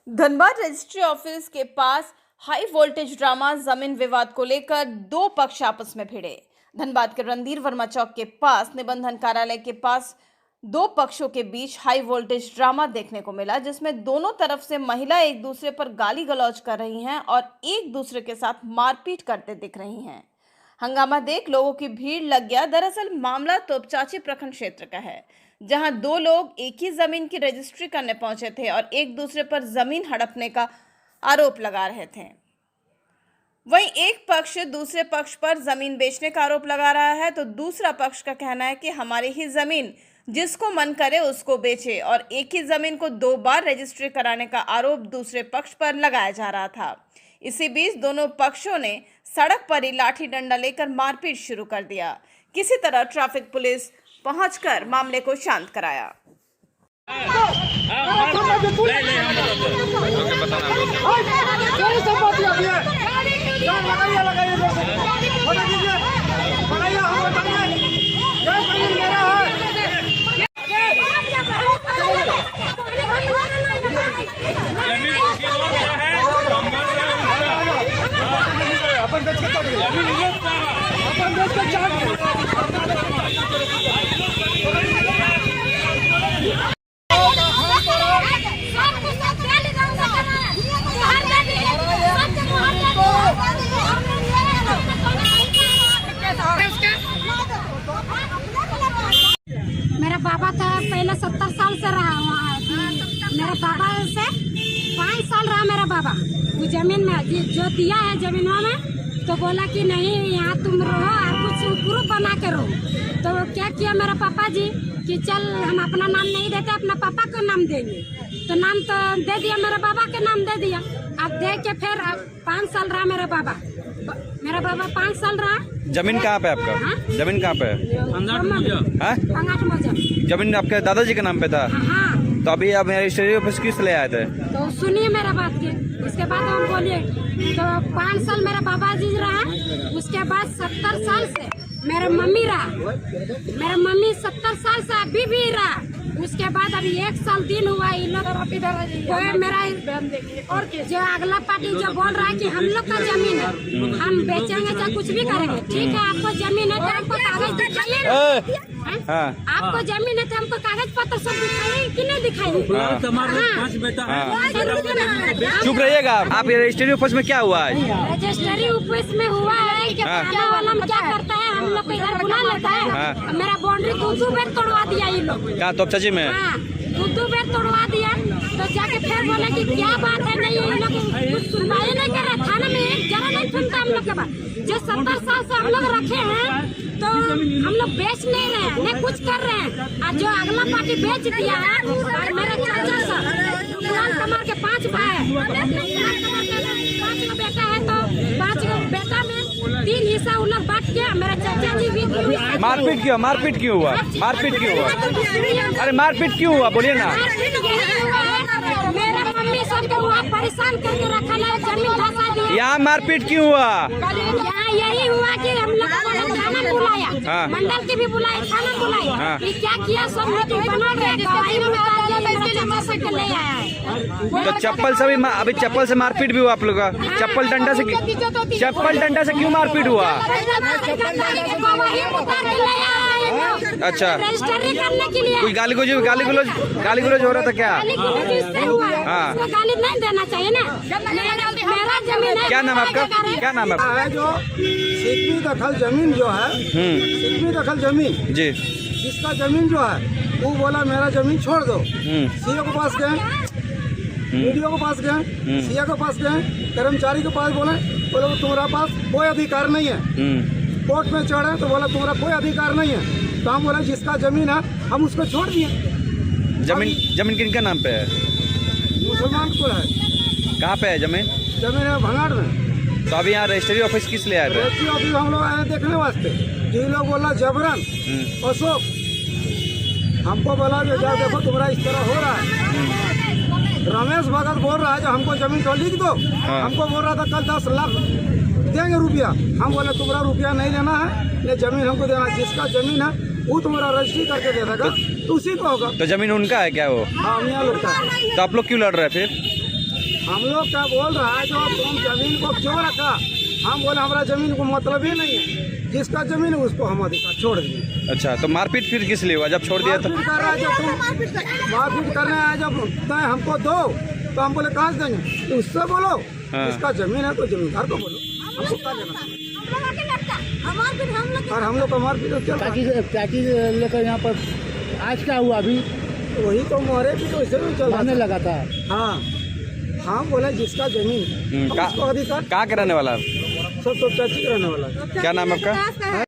Dhanbad registry office के पास high voltage drama जमीन विवाद को लेकर दो पक्ष आपस में भिड़े। धनबाद के रणधीर वर्मा चौक के पास निबंधन कार्यालय के पास दो पक्षों के बीच हाई वोल्टेज ड्रामा देखने को मिला, जिसमें दोनों तरफ से महिला एक दूसरे पर गाली गलौज कर रही हैं और एक दूसरे के साथ मारपीट करते दिख रही हैं। हंगामा देख लोगों की भीड़ लग गया। दरअसल मामला तोपचांची प्रखंड क्षेत्र का है, जहां दो लोग एक ही जमीन की रजिस्ट्री करने पहुंचे थे और एक दूसरे पर जमीन हड़पने का आरोप लगा रहे थे। वहीं एक पक्ष दूसरे पक्ष पर जमीन बेचने का आरोप लगा रहा है, तो दूसरा पक्ष का कहना है कि हमारी ही जमीन जिसको मन करे उसको बेचे, और एक ही जमीन को दो बार रजिस्ट्री कराने का आरोप दूसरे पक्ष पर लगाया जा रहा था। इसी बीच दोनों पक्षों ने सड़क पर ही लाठी डंडा लेकर मारपीट शुरू कर दिया। किसी तरह ट्रैफिक पुलिस पहुंचकर मामले को शांत कराया। मेरा बाबा था पहले 70 साल से रहा वहाँ। मेरा बाबा से 5 साल रहा मेरा बाबा वो जमीन में, जो दिया है जमीनों में, तो बोला कि नहीं यहाँ तुम रहो और कुछ प्रूफ बना के रहो। तो क्या किया मेरा पापा जी कि चल हम अपना नाम नहीं देते, अपना पापा का नाम देंगे। तो नाम तो दे दिया, मेरा बाबा का नाम दे दिया। अब दे के फिर 5 साल रहा मेरा बाबा 5 साल रहा। जमीन कहाँ पे आपका? हाँ? जमीन कहाँ पे है? पंगाट मौजा। जमीन आपके दादाजी के नाम पे था? हाँ। तो अभी आप रजिस्ट्री ऑफिस किस लिए आए थे? तो सुनिए मेरा बात के, उसके बाद हम बोलिए। तो 5 साल मेरा बाबा जी रहा, उसके बाद 70 साल से मेरा मम्मी रहा। मेरा मम्मी 70 साल से अभी भी रहा। उसके बाद अभी 1 साल दिन हुआ इन लोग मेरा और जो अगला पार्टी जो बोल रहा है कि हम लोग का जमीन है, हम बेचेंगे चाहे कुछ भी करेंगे। ठीक है, आपको जमीन है तो हमको कागज दिखाइए। आपको जमीन है तो हमको कागज पत्र सब दिखाइए कि नहीं दिखाइए? चुप रहिएगा आप। ये रजिस्ट्री ऑफिस में क्या हुआ है? रजिस्ट्री ऑफिस में हुआ है कि थाना वाला क्या करता है, हम लोग को इधर बुला लेता है। मेरा बाउंड्री 2 बेर तोड़वा दिया ये लोग। क्या तोपचांची में? हाँ, 2 बेर तोड़वा दिया। तो जाके फिर बोले कि क्या बात है, नहीं ये लोग कुछ सुनवाई नहीं कर रहे। थाना में एक जरा नहीं सुनता हम लोग के बात। जो 70 साल से हम लोग रखे हैं, तो हम लोग बेच नहीं रहे हैं, नहीं कुछ कर रहे हैं। और जो अगला पार्टी बेच दिया है, और मेरे चाचा सर कुलाल कमर के 5 भाई, 5 बेटा है, तो 5 बेटा में 3 हिस्सा उन लोग बांट के। मेरा चाचा जी भी मारपीट क्यों हुआ? अरे मारपीट क्यों हुआ बोलिए ना। मेरा मम्मी सबको वहाँ परेशान करके रखा है, जमीन धसा दी। यहाँ मारपीट क्यों हुआ? यहाँ यही हुआ कि हम लोग थाना बुलाया, मंडल के भी बुलाया, थाना बुलाया। क्या किया, सब मीटिंग बना रहे, गवाही में ले आया है। तो चप्पल से भी अभी चप्पल से मारपीट भी हुआ आप लोग का? चप्पल डंडा से क्यों मारपीट हुआ? अच्छा, रजिस्ट्री करने के लिए कोई गाली गुलोज हो रहा था क्या? हाँ, गाली नहीं देना चाहिए ना। मेरा जमीन है। क्या नाम आपका? क्या नाम है? जो सिकमी दखल जमीन जो है, सिकमी दखल जमीन जी, जिसका जमीन जो है वो बोला मेरा जमीन छोड़ दो। सीओ के पास गए, वीडियो के पास गए, सीओ के पास गए, कर्मचारी के पास बोले तुम्हारा पास कोई अधिकार नहीं है। कोर्ट में चढ़े तो बोला तुम्हारा कोई अधिकार नहीं है। तो हम बोला जिसका जमीन है हम उसको छोड़ दिए। जमीन किनका नाम पे है? मुसलमान को है। कहाँ पे है जमीन? जमीन है भंगाड़ में। तो अभी यहाँ रजिस्ट्री ऑफिस किस लिए आए थे? रजिस्ट्री ऑफिस हम लोग आए देखने वास्ते। जो लोग बोला जबरन अशोक हमको बोला जो जाओ देखो तुम्हारा इस तरह हो रहा है। रमेश भगत बोल रहा है जो हमको जमीन तो लिख दो। हमको बोल रहा था कल 10 लाख देंगे रुपया। हम बोले तुम्हारा रुपया नहीं लेना है, ले जमीन हमको देना। जिसका जमीन है वो तुम्हारा रजिस्ट्री करके दे देगा, तो उसी को होगा। तो जमीन उनका है क्या वो? हाँ, मियाँ लोग का। तो आप लोग क्यों लड़ रहे हैं फिर? हम लोग क्या बोल रहा है जो तुम जमीन को क्यों रखा? हम बोले हमारा जमीन को मतलब ही नहीं है, जिसका जमीन है उसको हम अधिकार छोड़ दिए। अच्छा, तो मारपीट फिर किस लिए हुआ जब छोड़ दिया तो? मारपीट कर रहा है, जब तुम मारपीट करने आए, जब तय हमको दो तो हम बोले कहाँ से देंगे? तो उससे बोलो, हाँ। जिसका जमीन है तो जमींदार को बोलो, हमको क्या लेना? और हम लोग का मारपीट चल रहा है। पैकेज लेकर यहाँ पर आज क्या हुआ? अभी वही तो मोहरे भी तो इसे भी चल रहा आने था। लगा था। हाँ, हम बोले जिसका जमीन है, उसको अधिकार कहाँ के रहने वाला? सब तो चाची रहने वाला है। क्या नाम है आपका?